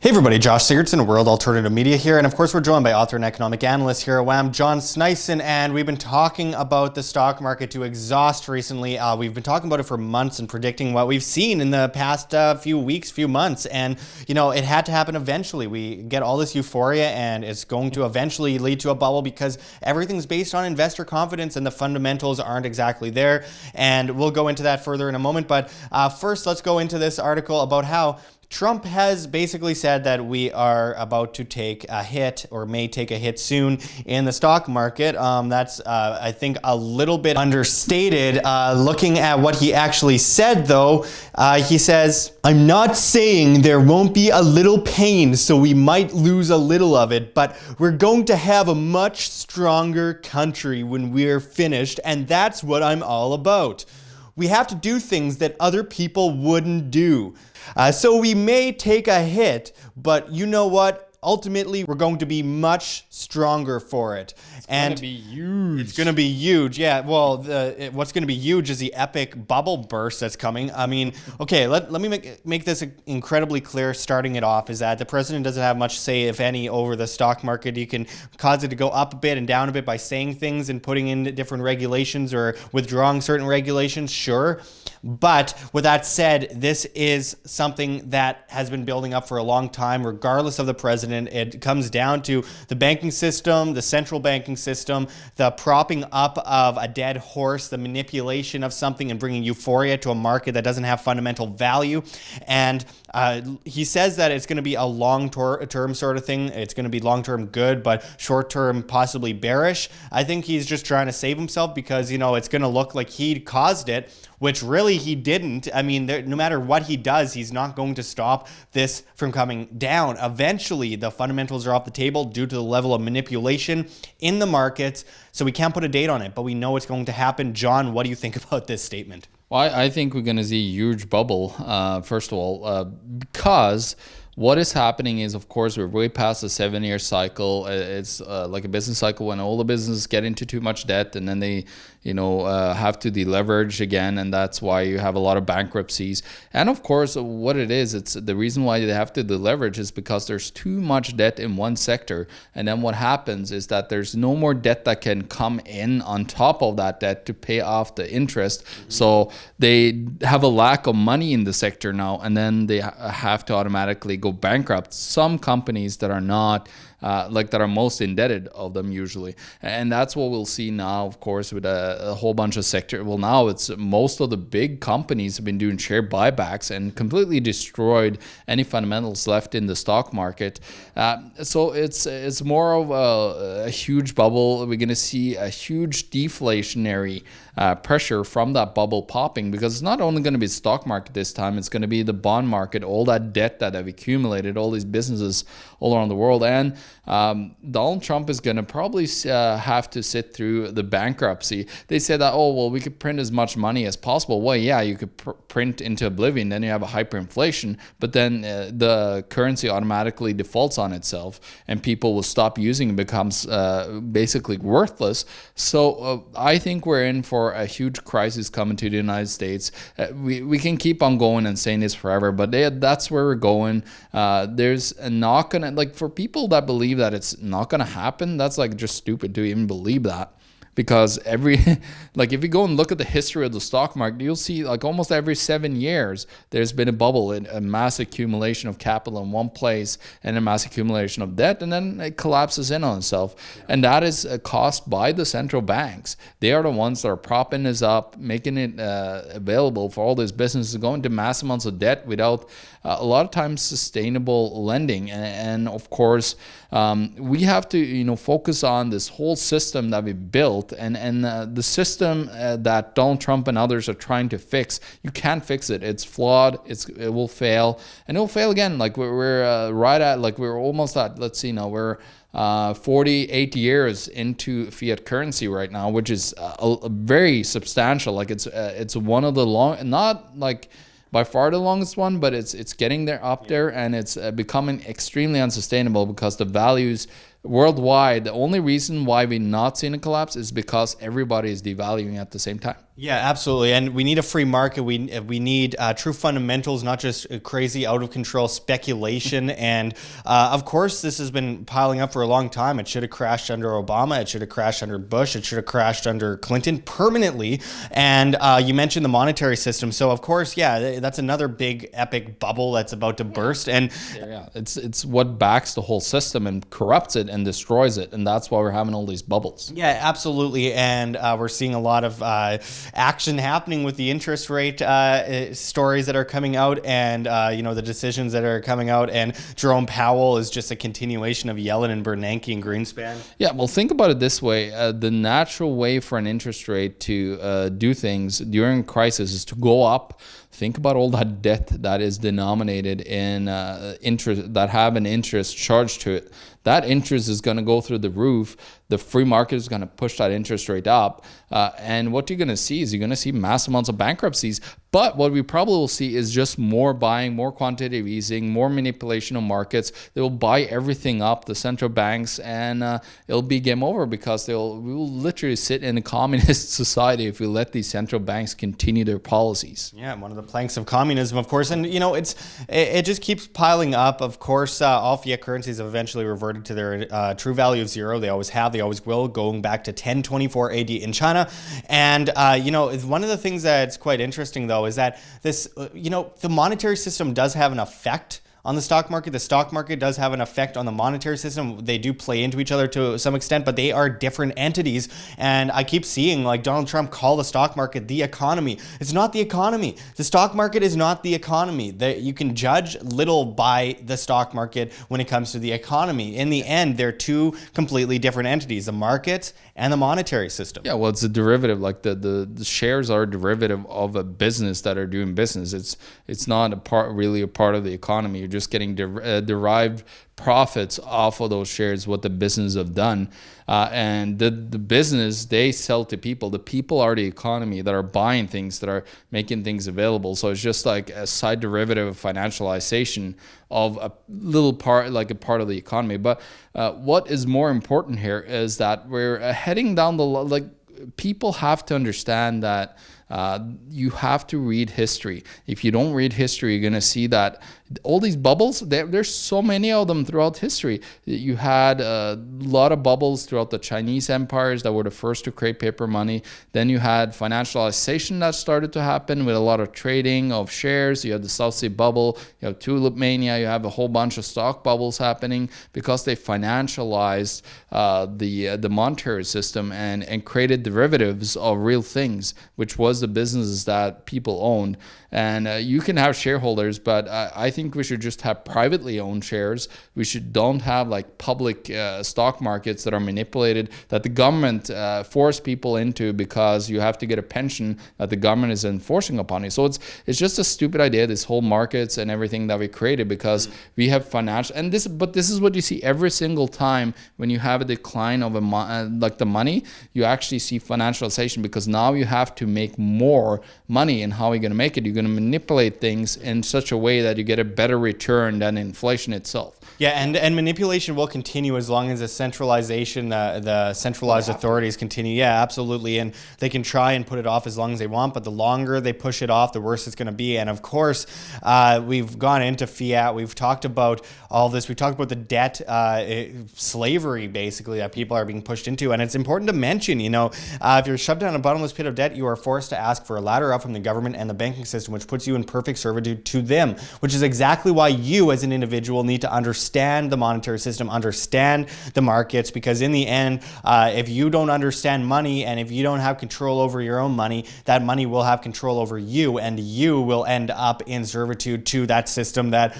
Hey everybody, Josh Sigurdson, World Alternative Media here, and of course we're joined by author and economic analyst here at WAM, John Sneisen, and we've been talking about the stock market to exhaust recently. We've been talking about it for months and predicting what we've seen in the past few weeks, few months, and you know, it had to happen eventually. We get all this euphoria and it's going to eventually lead to a bubble because everything's based on investor confidence and the fundamentals aren't exactly there, and we'll go into that further in a moment, but first let's go into this article about how Trump has basically said that we are about to take a hit or may take a hit soon in the stock market. That's, I think, a little bit understated. Looking at what he actually said, though, he says, "I'm not saying there won't be a little pain, so we might lose a little of it, but we're going to have a much stronger country when we're finished, and that's what I'm all about. We have to do things that other people wouldn't do. So we may take a hit, but you know what? Ultimately, we're going to be much stronger for it." It's going to be huge. It's going to be huge. Yeah, well, what's going to be huge is the epic bubble burst that's coming. I mean, okay, let me make this incredibly clear starting it off, is that the president doesn't have much say, if any, over the stock market. You can cause it to go up a bit and down a bit by saying things and putting in different regulations or withdrawing certain regulations, sure. But with that said, this is something that has been building up for a long time, regardless of the president. It comes down to the banking system, the central banking system, the propping up of a dead horse, the manipulation of something and bringing euphoria to a market that doesn't have fundamental value. And he says that it's going to be a long-term sort of thing. It's going to be long-term good, but short-term possibly bearish. I think he's just trying to save himself because, you know, it's going to look like he caused it, which really he didn't. I mean, no matter what he does, he's not going to stop this from coming down. Eventually, the fundamentals are off the table due to the level of manipulation in the markets. So we can't put a date on it, but we know it's going to happen. John, what do you think about this statement? Well, I think we're going to see a huge bubble, first of all, because what is happening is, of course, we're way past the 7-year cycle. It's like a business cycle when all the businesses get into too much debt and then they, have to deleverage again. And that's why you have a lot of bankruptcies. And of course, what it is, it's the reason why they have to deleverage is because there's too much debt in one sector. And then what happens is that there's no more debt that can come in on top of that debt to pay off the interest. So they have a lack of money in the sector now, and then they have to automatically go bankrupt. Some companies that are not that are most indebted of them usually, and that's what we'll see now, of course, with a whole bunch of sector. Well, now it's most of the big companies have been doing share buybacks and completely destroyed any fundamentals left in the stock market. So it's more of a huge bubble. We're going to see a huge deflationary pressure from that bubble popping, because it's not only going to be the stock market this time, it's going to be the bond market, all that debt that have accumulated, all these businesses all around the world. And Donald Trump is going to probably have to sit through the bankruptcy. They say that, oh, well, we could print as much money as possible. Well, yeah, you could print into oblivion, then you have a hyperinflation, but then the currency automatically defaults on itself and people will stop using it, becomes basically worthless. So I think we're in for a huge crisis coming to the United States. We can keep on going and saying this forever, but that's where we're going. There's not gonna, like, for people that believe that it's not gonna happen, that's like just stupid to even believe that. Because like if you go and look at the history of the stock market, you'll see like almost every 7 years, there's been a bubble, a mass accumulation of capital in one place and a mass accumulation of debt, and then it collapses in on itself. And that is caused by the central banks. They are the ones that are propping this up, making it available for all these businesses to go into mass amounts of debt without a lot of times sustainable lending. And of course, we have to focus on this whole system that we built, and the system that Donald Trump and others are trying to fix. You can't fix it. It's flawed. It will fail, and it will fail again. Like we're right at, like we're almost at, let's see now, we're 48 years into fiat currency right now, which is a very substantial. Like it's one of the not like by far the longest one, but it's getting there up there, and it's becoming extremely unsustainable because the values worldwide, the only reason why we're not seeing a collapse is because everybody is devaluing at the same time. Yeah, absolutely. And we need a free market. We need true fundamentals, not just crazy, out of control speculation. And of course, this has been piling up for a long time. It should have crashed under Obama. It should have crashed under Bush. It should have crashed under Clinton permanently. And you mentioned the monetary system. So, of course, yeah, that's another big epic bubble that's about to burst. And yeah, it's what backs the whole system and corrupts it and destroys it. And that's why we're having all these bubbles. yeah, absolutely. And we're seeing a lot of action happening with the interest rate stories that are coming out, and the decisions that are coming out. And Jerome Powell is just a continuation of Yellen and Bernanke and Greenspan. Yeah, well, think about it this way. The natural way for an interest rate to do things during crisis is to go up. Think about all that debt that is denominated in interest, that have an interest charged to it. That interest is going to go through the roof. The free market is going to push that interest rate up. And what you're going to see is you're going to see mass amounts of bankruptcies. But what we probably will see is just more buying, more quantitative easing, more manipulation of markets. They will buy everything up, the central banks, and it'll be game over, because we will literally sit in a communist society if we let these central banks continue their policies. Yeah, one of the planks of communism, of course. And, it just keeps piling up. Of course, all fiat currencies have eventually reverted to their true value of zero. They always have, they always will, going back to 1024 AD in China. And, one of the things that's quite interesting, though, is that this, the monetary system does have an effect on the stock market. The stock market does have an effect on the monetary system. They do play into each other to some extent, but they are different entities. And I keep seeing like Donald Trump call the stock market the economy. It's not the economy. The stock market is not the economy. You can judge little by the stock market when it comes to the economy. In the end, they're two completely different entities, the markets and the monetary system. Yeah, well, it's a derivative. Like the shares are a derivative of a business that are doing business. It's not really a part of the economy. You're just getting derived profits off of those shares, what the business have done. And the business, they sell to people. The people are the economy that are buying things, that are making things available. So it's just like a side derivative of financialization of a little part, like a part of the economy. But what is more important here is that we're heading down people have to understand that you have to read history. If you don't read history, you're going to see that all these bubbles, there's so many of them throughout history. You had a lot of bubbles throughout the Chinese empires that were the first to create paper money. Then you had financialization that started to happen with a lot of trading of shares. You have the South Sea bubble, you have tulip mania, you have a whole bunch of stock bubbles happening because they financialized the monetary system and created derivatives of real things, which was the businesses that people owned. And you can have shareholders, but I think we should just have privately owned shares. We don't have like public stock markets that are manipulated, that the government force people into because you have to get a pension that the government is enforcing upon you. So it's just a stupid idea, this whole markets and everything that we created, because we have financial, but this is what you see every single time when you have a decline of like the money, you actually see financialization, because now you have to make more money. And how are you going to make it? You're going to manipulate things in such a way that you get a better return than inflation itself. Yeah, and manipulation will continue as long as the centralization, the centralized authorities continue. Yeah, absolutely. And they can try and put it off as long as they want, but the longer they push it off, the worse it's going to be. And of course, we've gone into fiat. We've talked about all this. We talked about the debt, slavery, basically, that people are being pushed into. And it's important to mention, if you're shoved down a bottomless pit of debt, you are forced to ask for a ladder up from the government and the banking system, which puts you in perfect servitude to them, which is exactly why you as an individual need to understand the monetary system, understand the markets, because in the end, if you don't understand money and if you don't have control over your own money, that money will have control over you, and you will end up in servitude to that system that,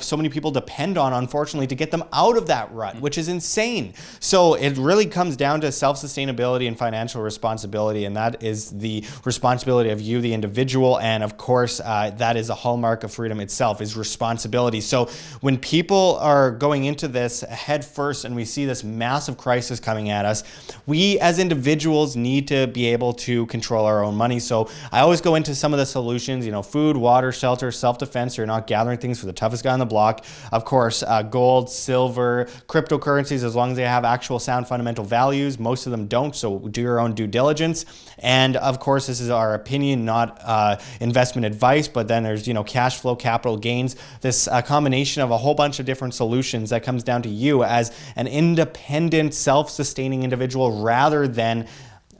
so many people depend on, unfortunately, to get them out of that rut, which is insane. So it really comes down to self-sustainability and financial responsibility, and that is the responsibility of you, the individual, and of course, that is a hallmark of freedom itself. itself, is responsibility. So when people are going into this head first and we see this massive crisis coming at us, we as individuals need to be able to control our own money. So I always go into some of the solutions, food, water, shelter, self-defense, so you're not gathering things for the toughest guy on the block. Of course, gold, silver, cryptocurrencies, as long as they have actual sound fundamental values. Most of them don't, so do your own due diligence. And of course, this is our opinion, not investment advice, but then there's, cash flow, capital gains, this combination of a whole bunch of different solutions that comes down to you as an independent, self-sustaining individual rather than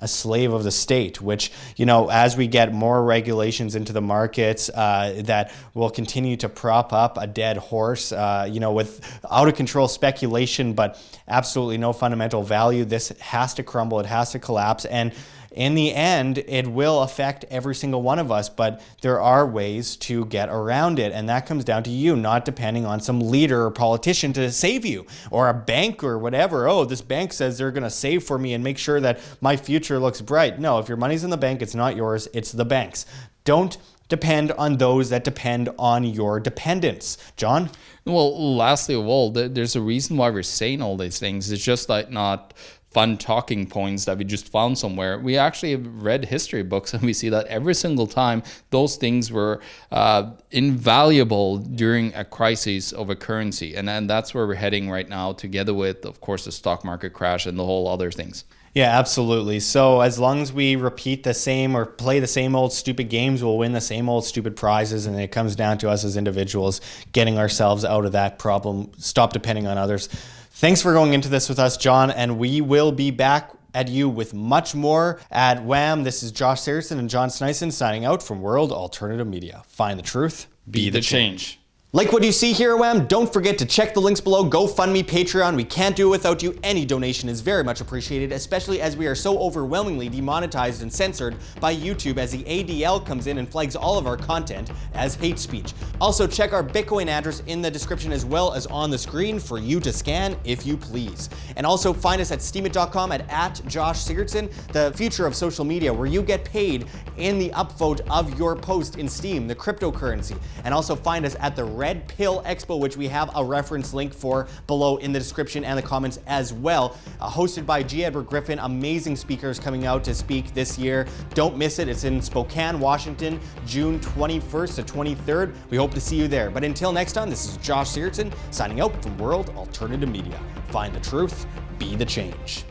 a slave of the state, which, as we get more regulations into the markets that will continue to prop up a dead horse, with out of control speculation, but absolutely no fundamental value, this has to crumble, it has to collapse. And in the end, it will affect every single one of us, but there are ways to get around it. And that comes down to you, not depending on some leader or politician to save you, or a bank or whatever. Oh, this bank says they're going to save for me and make sure that my future looks bright. No, if your money's in the bank, it's not yours, it's the bank's. Don't depend on those that depend on your dependents. John? Well, lastly of all, there's a reason why we're saying all these things. It's just like not fun talking points that we just found somewhere. We actually have read history books and we see that every single time those things were invaluable during a crisis of a currency. And that's where we're heading right now, together with, of course, the stock market crash and the whole other things. Yeah, absolutely. So as long as we repeat the same or play the same old stupid games, we'll win the same old stupid prizes. And it comes down to us as individuals getting ourselves out of that problem, stop depending on others. Thanks for going into this with us, John, and we will be back at you with much more at WHAM. This is Josh Sigurdson and John Sneisen signing out from World Alternative Media. Find the truth, be the change. Like what you see here at WHAM? Don't forget to check the links below. GoFundMe, Patreon. We can't do it without you. Any donation is very much appreciated, especially as we are so overwhelmingly demonetized and censored by YouTube as the ADL comes in and flags all of our content as hate speech. Also, check our Bitcoin address in the description as well as on the screen for you to scan if you please. And also find us at steemit.com at Josh Sigurdson, the future of social media, where you get paid in the upvote of your post in Steem, the cryptocurrency. And also find us at the Red Pill Expo, which we have a reference link for below in the description and the comments as well. Hosted by G. Edward Griffin, amazing speakers coming out to speak this year. Don't miss it. It's in Spokane, Washington, June 21st to 23rd. We hope to see you there. But until next time, this is Josh Sigurdson signing out from World Alternative Media. Find the truth, be the change.